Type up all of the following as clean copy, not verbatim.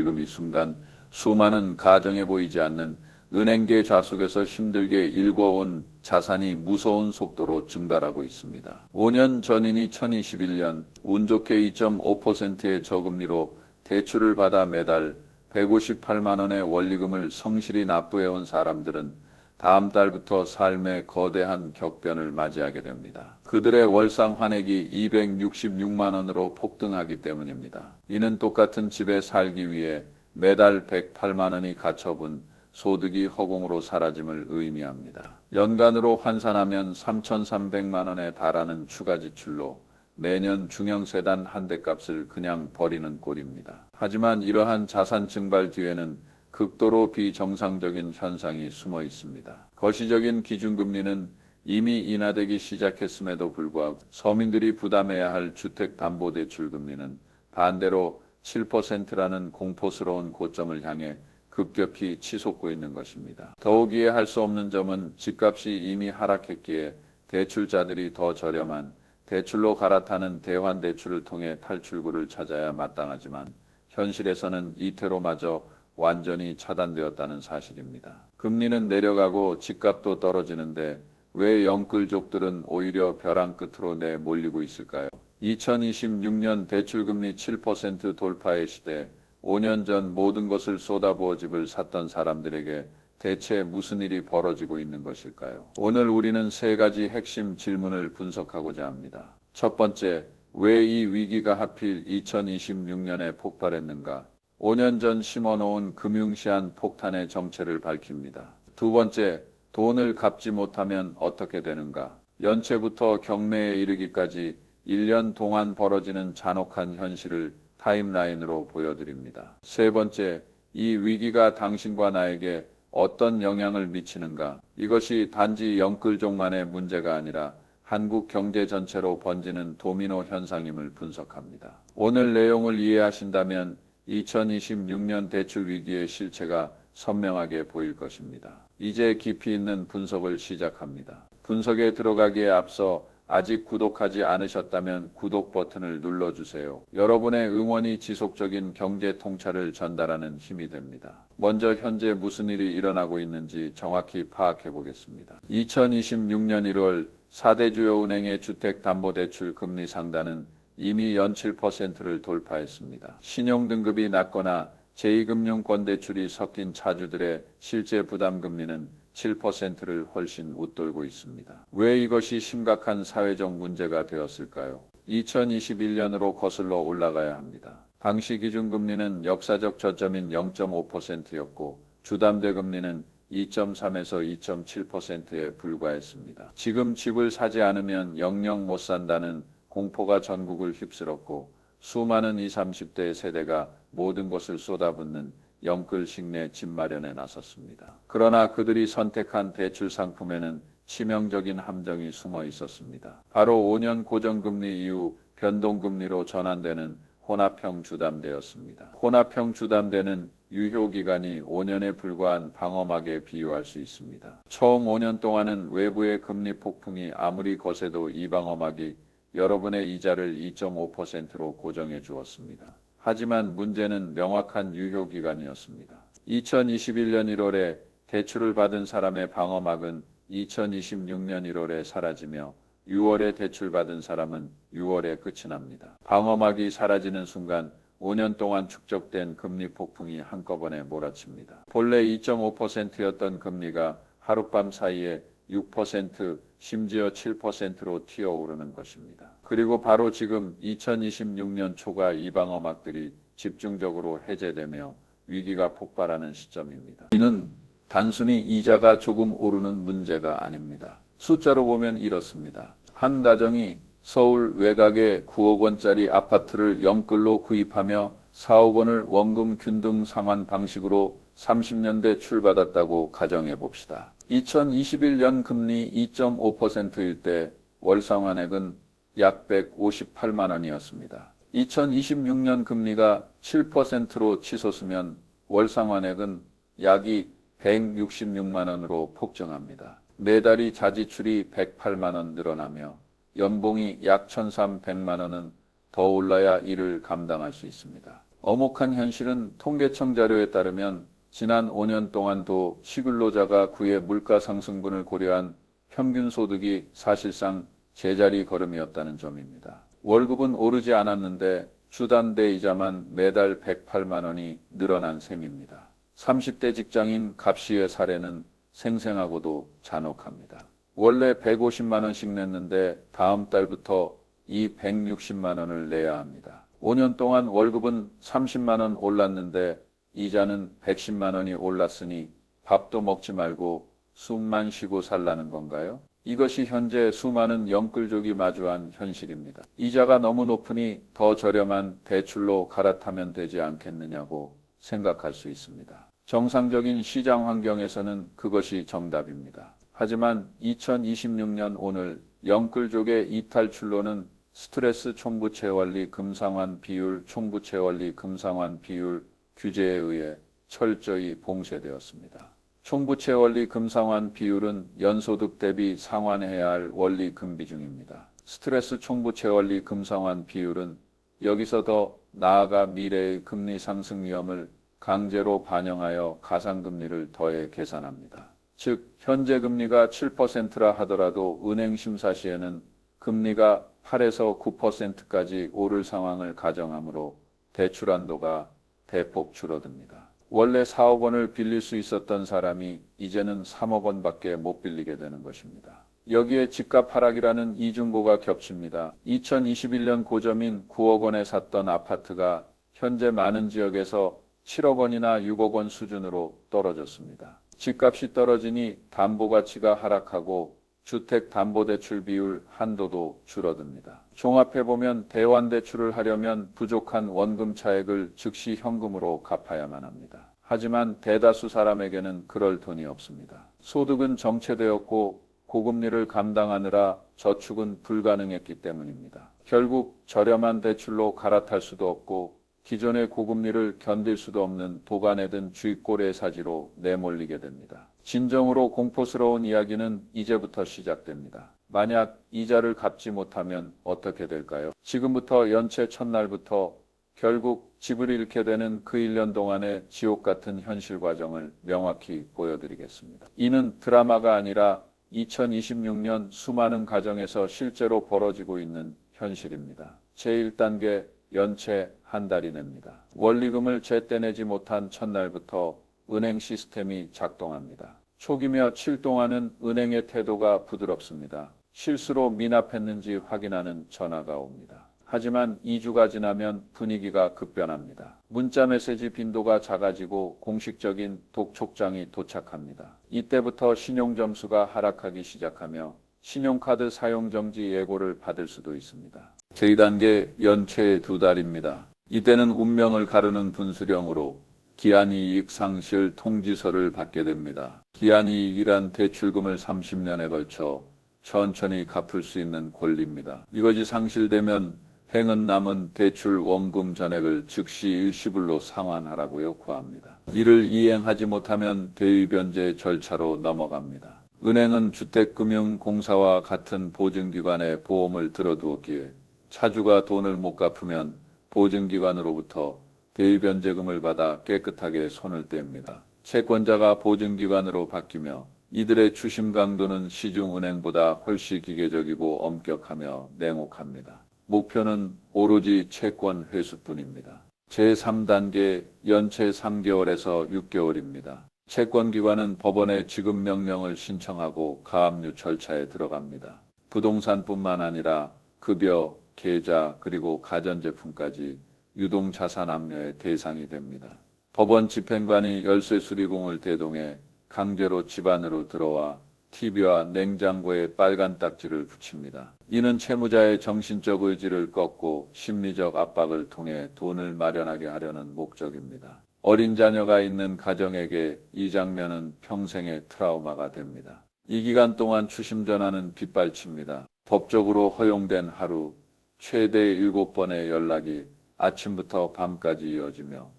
지금 이 순간 수많은 가정에 보이지 않는 은행계 좌속에서 힘들게 일궈온 자산이 무서운 속도로 증발하고 있습니다. 5년 전인 2021년 운 좋게 2.5%의 저금리로 대출을 받아 매달 158만 원의 원리금을 성실히 납부해온 사람들은 다음 달부터 삶의 거대한 격변을 맞이하게 됩니다. 그들의 월상 환액이 266만 원으로 폭등하기 때문입니다. 이는 똑같은 집에 살기 위해 매달 108만 원이 갇혀본 소득이 허공으로 사라짐을 의미합니다. 연간으로 환산하면 3,300만 원에 달하는 추가 지출로 매년 중형세단 한 대 값을 그냥 버리는 꼴입니다. 하지만 이러한 자산 증발 뒤에는 극도로 비정상적인 현상이 숨어 있습니다. 거시적인 기준금리는 이미 인하되기 시작했음에도 불구하고 서민들이 부담해야 할 주택담보대출 금리는 반대로 7%라는 공포스러운 고점을 향해 급격히 치솟고 있는 것입니다. 더욱 이해할 수 없는 점은 집값이 이미 하락했기에 대출자들이 더 저렴한 대출로 갈아타는 대환대출을 통해 탈출구를 찾아야 마땅하지만 현실에서는 이태로마저 완전히 차단되었다는 사실입니다. 금리는 내려가고 집값도 떨어지는데 왜 영끌족들은 오히려 벼랑 끝으로 내몰리고 있을까요? 2026년 대출금리 7% 돌파의 시대, 5년 전 모든 것을 쏟아부어 집을 샀던 사람들에게 대체 무슨 일이 벌어지고 있는 것일까요? 오늘 우리는 세 가지 핵심 질문을 분석하고자 합니다. 첫 번째, 왜 이 위기가 하필 2026년에 폭발했는가? 5년 전 심어놓은 금융시한 폭탄의 정체를 밝힙니다. 두 번째, 돈을 갚지 못하면 어떻게 되는가? 연체부터 경매에 이르기까지 1년 동안 벌어지는 잔혹한 현실을 타임라인으로 보여드립니다. 세 번째, 이 위기가 당신과 나에게 어떤 영향을 미치는가? 이것이 단지 영끌족만의 문제가 아니라 한국 경제 전체로 번지는 도미노 현상임을 분석합니다. 오늘 내용을 이해하신다면 2026년 대출 위기의 실체가 선명하게 보일 것입니다. 이제 깊이 있는 분석을 시작합니다. 분석에 들어가기에 앞서 아직 구독하지 않으셨다면 구독 버튼을 눌러주세요. 여러분의 응원이 지속적인 경제 통찰을 전달하는 힘이 됩니다. 먼저 현재 무슨 일이 일어나고 있는지 정확히 파악해 보겠습니다. 2026년 1월 4대 주요 은행의 주택담보대출 금리 상단은 이미 연 7%를 돌파했습니다. 신용등급이 낮거나 제2금융권 대출이 섞인 차주들의 실제 부담금리는 7%를 훨씬 웃돌고 있습니다. 왜 이것이 심각한 사회적 문제가 되었을까요? 2021년으로 거슬러 올라가야 합니다. 당시 기준금리는 역사적 저점인 0.5%였고 주담대 금리는 2.3에서 2.7%에 불과했습니다. 지금 집을 사지 않으면 영영 못 산다는 공포가 전국을 휩쓸었고 수많은 20, 30대 세대가 모든 것을 쏟아붓는 영끌식 내 집 마련에 나섰습니다. 그러나 그들이 선택한 대출 상품에는 치명적인 함정이 숨어 있었습니다. 바로 5년 고정금리 이후 변동금리로 전환되는 혼합형 주담대였습니다. 혼합형 주담대는 유효기간이 5년에 불과한 방어막에 비유할 수 있습니다. 처음 5년 동안은 외부의 금리 폭풍이 아무리 거세도 이 방어막이 여러분의 이자를 2.5%로 고정해 주었습니다. 하지만 문제는 명확한 유효기간이었습니다. 2021년 1월에 대출을 받은 사람의 방어막은 2026년 1월에 사라지며 6월에 대출받은 사람은 6월에 끝이 납니다. 방어막이 사라지는 순간 5년 동안 축적된 금리 폭풍이 한꺼번에 몰아칩니다. 본래 2.5%였던 금리가 하룻밤 사이에 6%, 심지어 7%로 튀어오르는 것입니다. 그리고 바로 지금 2026년 초가 이 방어막들이 집중적으로 해제되며 위기가 폭발하는 시점입니다. 이는 단순히 이자가 조금 오르는 문제가 아닙니다. 숫자로 보면 이렇습니다. 한 가정이 서울 외곽의 9억 원짜리 아파트를 영끌로 구입하며 4억 원을 원금 균등 상환 방식으로 30년대 출받았다고 가정해 봅시다. 2021년 금리 2.5%일 때 월상환액은 약 158만 원이었습니다. 2026년 금리가 7%로 치솟으면 월상환액은 약이 166만 원으로 폭증합니다. 매달이 자지출이 108만 원 늘어나며 연봉이 약 1,300만 원은 더 올라야 이를 감당할 수 있습니다. 엄혹한 현실은 통계청 자료에 따르면 지난 5년 동안도 시근로자가 그의 물가 상승분을 고려한 평균 소득이 사실상 제자리 걸음이었다는 점입니다. 월급은 오르지 않았는데 주담대 이자만 매달 108만 원이 늘어난 셈입니다. 30대 직장인 갑씨의 사례는 생생하고도 잔혹합니다. 원래 150만 원씩 냈는데 다음 달부터 이 160만 원을 내야 합니다. 5년 동안 월급은 30만 원 올랐는데 이자는 110만 원이 올랐으니 밥도 먹지 말고 숨만 쉬고 살라는 건가요? 이것이 현재 수많은 영끌족이 마주한 현실입니다. 이자가 너무 높으니 더 저렴한 대출로 갈아타면 되지 않겠느냐고 생각할 수 있습니다. 정상적인 시장 환경에서는 그것이 정답입니다. 하지만 2026년 오늘 영끌족의 이탈출로는 스트레스 총부채 원리 금상환 비율 총부채 원리 금상환 비율 규제에 의해 철저히 봉쇄되었습니다. 총부채 원리 금상환 비율은 연소득 대비 상환해야 할 원리 금비중입니다. 스트레스 총부채 원리 금상환 비율은 여기서 더 나아가 미래의 금리 상승 위험을 강제로 반영하여 가상금리를 더해 계산합니다. 즉 현재 금리가 7%라 하더라도 은행 심사 시에는 금리가 8에서 9%까지 오를 상황을 가정하므로 대출 한도가 대폭 줄어듭니다. 원래 4억 원을 빌릴 수 있었던 사람이 이제는 3억 원밖에 못 빌리게 되는 것입니다. 여기에 집값 하락이라는 이중고가 겹칩니다. 2021년 고점인 9억 원에 샀던 아파트가 현재 많은 지역에서 7억 원이나 6억 원 수준으로 떨어졌습니다. 집값이 떨어지니 담보가치가 하락하고 주택담보대출 비율 한도도 줄어듭니다. 종합해보면 대환대출을 하려면 부족한 원금 차액을 즉시 현금으로 갚아야만 합니다. 하지만 대다수 사람에게는 그럴 돈이 없습니다. 소득은 정체되었고 고금리를 감당하느라 저축은 불가능했기 때문입니다. 결국 저렴한 대출로 갈아탈 수도 없고 기존의 고금리를 견딜 수도 없는 도간에 든 쥐꼬리의 사지로 내몰리게 됩니다. 진정으로 공포스러운 이야기는 이제부터 시작됩니다. 만약 이자를 갚지 못하면 어떻게 될까요? 지금부터 연체 첫날부터 결국 집을 잃게 되는 그 1년 동안의 지옥 같은 현실 과정을 명확히 보여드리겠습니다. 이는 드라마가 아니라 2026년 수많은 가정에서 실제로 벌어지고 있는 현실입니다. 제1단계 연체 한 달이 냅니다. 원리금을 제때 내지 못한 첫날부터 은행 시스템이 작동합니다. 초기 몇 7 동안은 은행의 태도가 부드럽습니다. 실수로 미납했는지 확인하는 전화가 옵니다. 하지만 2주가 지나면 분위기가 급변합니다. 문자 메시지 빈도가 작아지고 공식적인 독촉장이 도착합니다. 이때부터 신용점수가 하락하기 시작하며 신용카드 사용정지 예고를 받을 수도 있습니다. 제2단계 연체 2달입니다. 이때는 운명을 가르는 분수령으로 기한이익 상실 통지서를 받게 됩니다. 기한이익이란 대출금을 30년에 걸쳐 천천히 갚을 수 있는 권리입니다. 이것이 상실되면 행은 남은 대출 원금 전액을 즉시 일시불로 상환하라고 요구합니다. 이를 이행하지 못하면 대위변제 절차로 넘어갑니다. 은행은 주택금융공사와 같은 보증기관에 보험을 들어두었기에 차주가 돈을 못 갚으면 보증기관으로부터 대위변제금을 받아 깨끗하게 손을 뗍니다. 채권자가 보증기관으로 바뀌며 이들의 추심 강도는 시중은행보다 훨씬 기계적이고 엄격하며 냉혹합니다. 목표는 오로지 채권 회수뿐입니다. 제3단계 연체 3개월에서 6개월입니다. 채권기관은 법원에 지급명령을 신청하고 가압류 절차에 들어갑니다. 부동산뿐만 아니라 급여, 계좌 그리고 가전제품까지 유동자산 압류의 대상이 됩니다. 법원 집행관이 열쇠 수리공을 대동해 강제로 집 안으로 들어와 TV와 냉장고에 빨간 딱지를 붙입니다. 이는 채무자의 정신적 의지를 꺾고 심리적 압박을 통해 돈을 마련하게 하려는 목적입니다. 어린 자녀가 있는 가정에게 이 장면은 평생의 트라우마가 됩니다. 이 기간 동안 추심 전화는 빗발칩니다. 법적으로 허용된 하루 최대 7번의 연락이 아침부터 밤까지 이어지며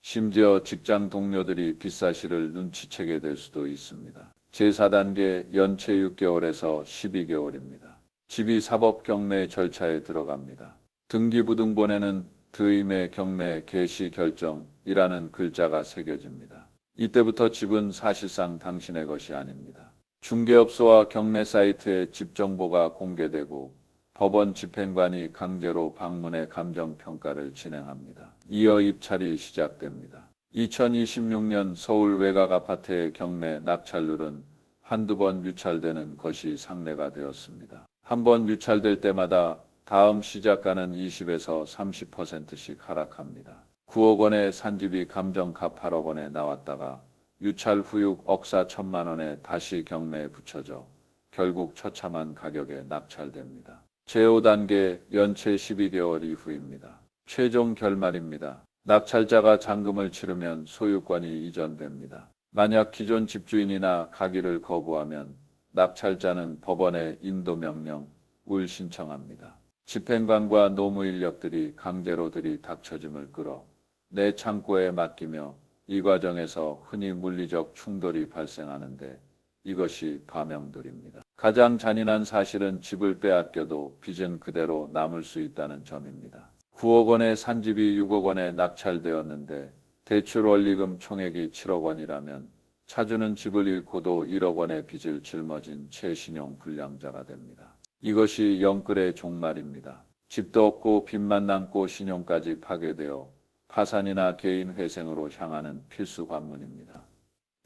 심지어 직장 동료들이 빚사실을 눈치채게 될 수도 있습니다. 제4단계 연체 6개월에서 12개월입니다. 집이 사법경매 절차에 들어갑니다. 등기부등본에는 드임의 경매 개시 결정이라는 글자가 새겨집니다. 이때부터 집은 사실상 당신의 것이 아닙니다. 중개업소와 경매 사이트에 집 정보가 공개되고 법원 집행관이 강제로 방문해 감정평가를 진행합니다. 이어 입찰이 시작됩니다. 2026년 서울 외곽 아파트의 경매 낙찰률은 한두 번 유찰되는 것이 상례가 되었습니다. 한 번 유찰될 때마다 다음 시작가는 20에서 30%씩 하락합니다. 9억 원의 산집이 감정가 8억 원에 나왔다가 유찰 후 6억 4천만 원에 다시 경매에 붙여져 결국 처참한 가격에 낙찰됩니다. 제5단계 연체 12개월 이후입니다. 최종 결말입니다. 낙찰자가 잔금을 치르면 소유권이 이전됩니다. 만약 기존 집주인이나 가기를 거부하면 낙찰자는 법원에 인도명령, 을 신청합니다. 집행관과 노무인력들이 강제로 닥쳐짐을 끌어 내 창고에 맡기며 이 과정에서 흔히 물리적 충돌이 발생하는데 이것이 가명들입니다. 가장 잔인한 사실은 집을 빼앗겨도 빚은 그대로 남을 수 있다는 점입니다. 9억 원의 산집이 6억 원에 낙찰되었는데 대출 원리금 총액이 7억 원이라면 차주는 집을 잃고도 1억 원의 빚을 짊어진 최신용 불량자가 됩니다. 이것이 영끌의 종말입니다. 집도 없고 빚만 남고 신용까지 파괴되어 파산이나 개인 회생으로 향하는 필수 관문입니다.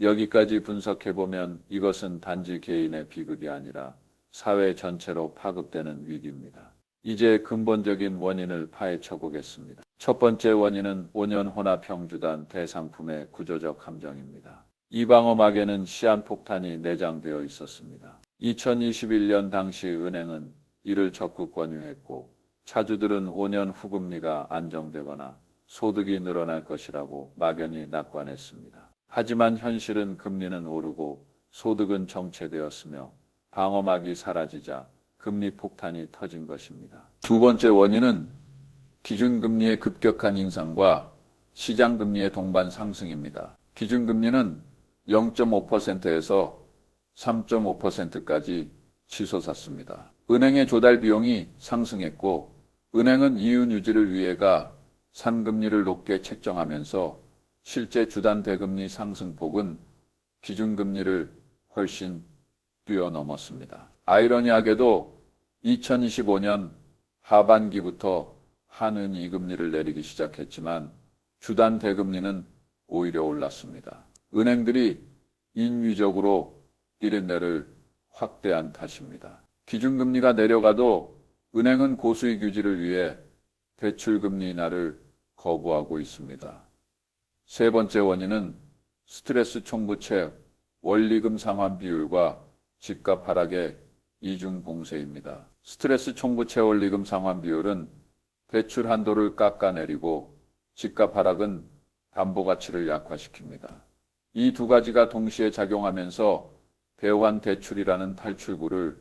여기까지 분석해보면 이것은 단지 개인의 비극이 아니라 사회 전체로 파급되는 위기입니다. 이제 근본적인 원인을 파헤쳐 보겠습니다. 첫 번째 원인은 5년 혼합 형주단 대상품의 구조적 함정입니다. 이 방어막에는 시한폭탄이 내장되어 있었습니다. 2021년 당시 은행은 이를 적극 권유했고 차주들은 5년 후 금리가 안정되거나 소득이 늘어날 것이라고 막연히 낙관했습니다. 하지만 현실은 금리는 오르고 소득은 정체되었으며 방어막이 사라지자 금리 폭탄이 터진 것입니다. 두 번째 원인은 기준금리의 급격한 인상과 시장금리의 동반 상승입니다. 기준금리는 0.5%에서 3.5%까지 치솟았습니다. 은행의 조달 비용이 상승했고 은행은 이윤 유지를 위해가 산금리를 높게 책정하면서 실제 주단 대금리 상승폭은 기준금리를 훨씬 뛰어넘었습니다. 아이러니하게도 2025년 하반기부터 한은이 금리를 내리기 시작했지만 주단 대금리는 오히려 올랐습니다. 은행들이 인위적으로 비린내를 확대한 탓입니다. 기준금리가 내려가도 은행은 고수익 유지를 위해 대출금리 인하를 거부하고 있습니다. 세 번째 원인은 스트레스 총부채 원리금 상환 비율과 집값 하락의 이중 봉쇄입니다. 스트레스 총부채 원리금 상환 비율은 대출 한도를 깎아내리고 집값 하락은 담보 가치를 약화시킵니다. 이 두 가지가 동시에 작용하면서 대환 대출이라는 탈출구를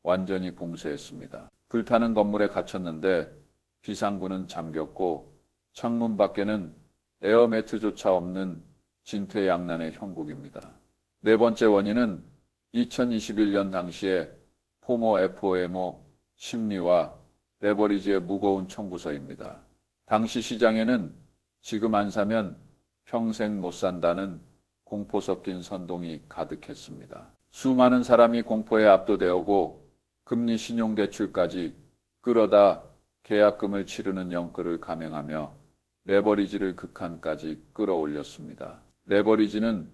완전히 봉쇄했습니다. 불타는 건물에 갇혔는데 비상구는 잠겼고 창문 밖에는 에어매트조차 없는 진퇴양난의 형국입니다. 네 번째 원인은 2021년 당시에 포모 FOMO 심리와 레버리지의 무거운 청구서입니다. 당시 시장에는 지금 안 사면 평생 못 산다는 공포 섞인 선동이 가득했습니다. 수많은 사람이 공포에 압도되었고 금리 신용대출까지 끌어다 계약금을 치르는 영끌을 감행하며 레버리지를 극한까지 끌어올렸습니다. 레버리지는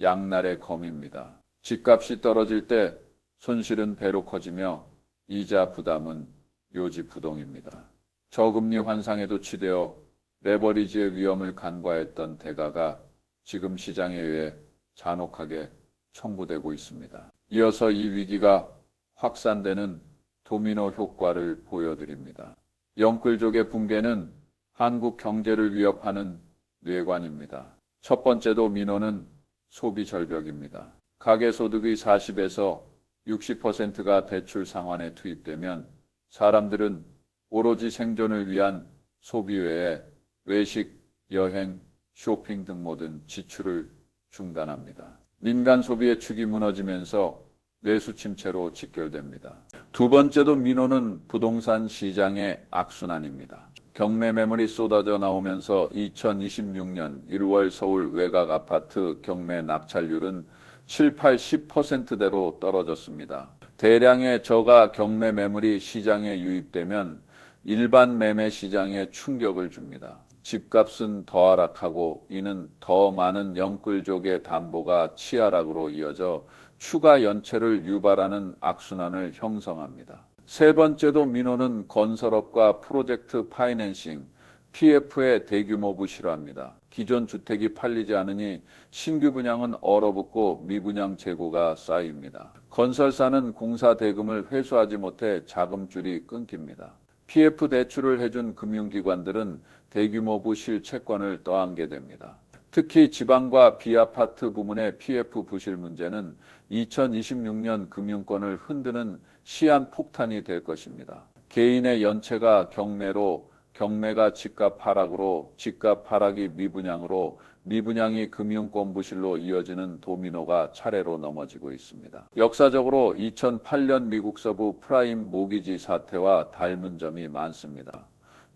양날의 검입니다. 집값이 떨어질 때 손실은 배로 커지며 이자 부담은 요지부동입니다. 저금리 환상에도 치되어 레버리지의 위험을 간과했던 대가가 지금 시장에 의해 잔혹하게 청구되고 있습니다. 이어서 이 위기가 확산되는 도미노 효과를 보여드립니다. 영끌족의 붕괴는 한국 경제를 위협하는 뇌관입니다. 첫 번째 도미노는 소비 절벽입니다. 가계소득의 40에서 60%가 대출 상환에 투입되면 사람들은 오로지 생존을 위한 소비 외에 외식, 여행, 쇼핑 등 모든 지출을 중단합니다. 민간 소비의 축이 무너지면서 내수 침체로 직결됩니다. 두 번째도 민호는 부동산 시장의 악순환입니다. 경매 매물이 쏟아져 나오면서 2026년 1월 서울 외곽 아파트 경매 낙찰률은 7, 80%대로 떨어졌습니다. 대량의 저가 경매 매물이 시장에 유입되면 일반 매매 시장에 충격을 줍니다. 집값은 더 하락하고 이는 더 많은 영끌족의 담보가 치하락으로 이어져 추가 연체를 유발하는 악순환을 형성합니다. 세 번째도 민호는 건설업과 프로젝트 파이낸싱, PF의 대규모 부실화입니다. 기존 주택이 팔리지 않으니 신규 분양은 얼어붙고 미분양 재고가 쌓입니다. 건설사는 공사 대금을 회수하지 못해 자금줄이 끊깁니다. PF 대출을 해준 금융기관들은 대규모 부실 채권을 떠안게 됩니다. 특히 지방과 비아파트 부문의 PF 부실 문제는 2026년 금융권을 흔드는 시한폭탄이 될 것입니다. 개인의 연체가 경매로, 경매가 집값 하락으로, 집값 하락이 미분양으로, 미분양이 금융권 부실로 이어지는 도미노가 차례로 넘어지고 있습니다. 역사적으로 2008년 미국 서부 프라임 모기지 사태와 닮은 점이 많습니다.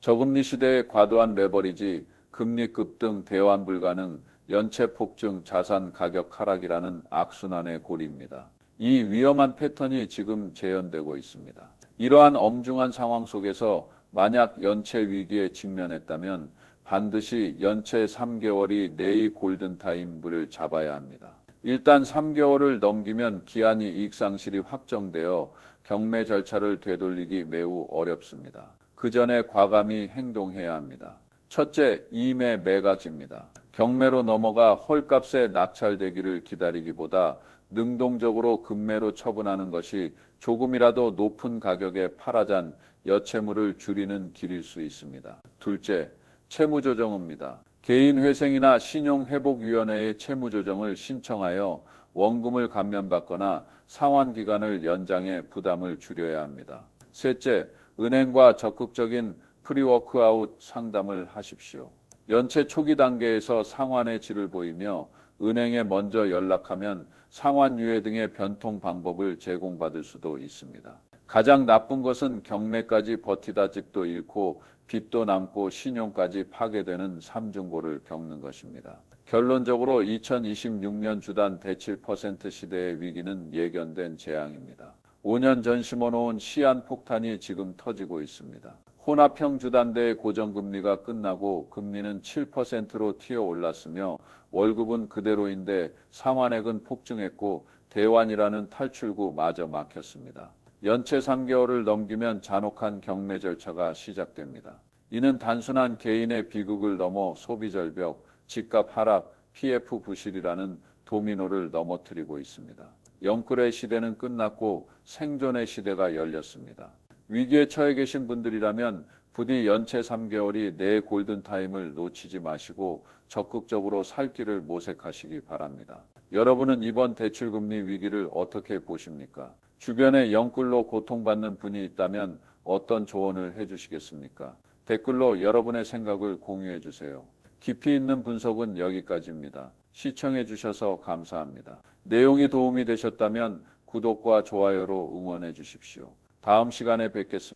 저금리 시대의 과도한 레버리지, 금리 급등, 대환 불가능, 연체 폭증, 자산 가격 하락이라는 악순환의 고리입니다. 이 위험한 패턴이 지금 재현되고 있습니다. 이러한 엄중한 상황 속에서 만약 연체 위기에 직면했다면 반드시 연체 3개월이 내의 골든타임을 잡아야 합니다. 일단 3개월을 넘기면 기한이 이익상실이 확정되어 경매 절차를 되돌리기 매우 어렵습니다. 그 전에 과감히 행동해야 합니다. 첫째, 이매 매각입니다. 경매로 넘어가 헐값에 낙찰되기를 기다리기보다 능동적으로 급매로 처분하는 것이 조금이라도 높은 가격에 팔아잔 여채무를 줄이는 길일 수 있습니다. 둘째, 채무조정입니다. 개인회생이나 신용회복위원회의 채무조정을 신청하여 원금을 감면받거나 상환기간을 연장해 부담을 줄여야 합니다. 셋째, 은행과 적극적인 프리워크아웃 상담을 하십시오. 연체 초기 단계에서 상환의 질을 보이며 은행에 먼저 연락하면 상환 유예 등의 변통 방법을 제공받을 수도 있습니다. 가장 나쁜 것은 경매까지 버티다 집도 잃고 빚도 남고 신용까지 파괴되는 삼중고를 겪는 것입니다. 결론적으로 2026년 주단 대출 퍼센트 시대의 위기는 예견된 재앙입니다. 5년 전 심어놓은 시한폭탄이 지금 터지고 있습니다. 혼합형 주단대의 고정금리가 끝나고 금리는 7%로 튀어 올랐으며 월급은 그대로인데 상환액은 폭증했고 대환이라는 탈출구 마저 막혔습니다. 연체 3개월을 넘기면 잔혹한 경매 절차가 시작됩니다. 이는 단순한 개인의 비극을 넘어 소비 절벽, 집값 하락, PF 부실이라는 도미노를 넘어뜨리고 있습니다. 영끌의 시대는 끝났고 생존의 시대가 열렸습니다. 위기에 처해 계신 분들이라면 부디 연체 3개월이 내 골든타임을 놓치지 마시고 적극적으로 살 길을 모색하시기 바랍니다. 여러분은 이번 대출금리 위기를 어떻게 보십니까? 주변에 영끌로 고통받는 분이 있다면 어떤 조언을 해주시겠습니까? 댓글로 여러분의 생각을 공유해 주세요. 깊이 있는 분석은 여기까지입니다. 시청해 주셔서 감사합니다. 내용이 도움이 되셨다면 구독과 좋아요로 응원해 주십시오. 다음 시간에 뵙겠습니다.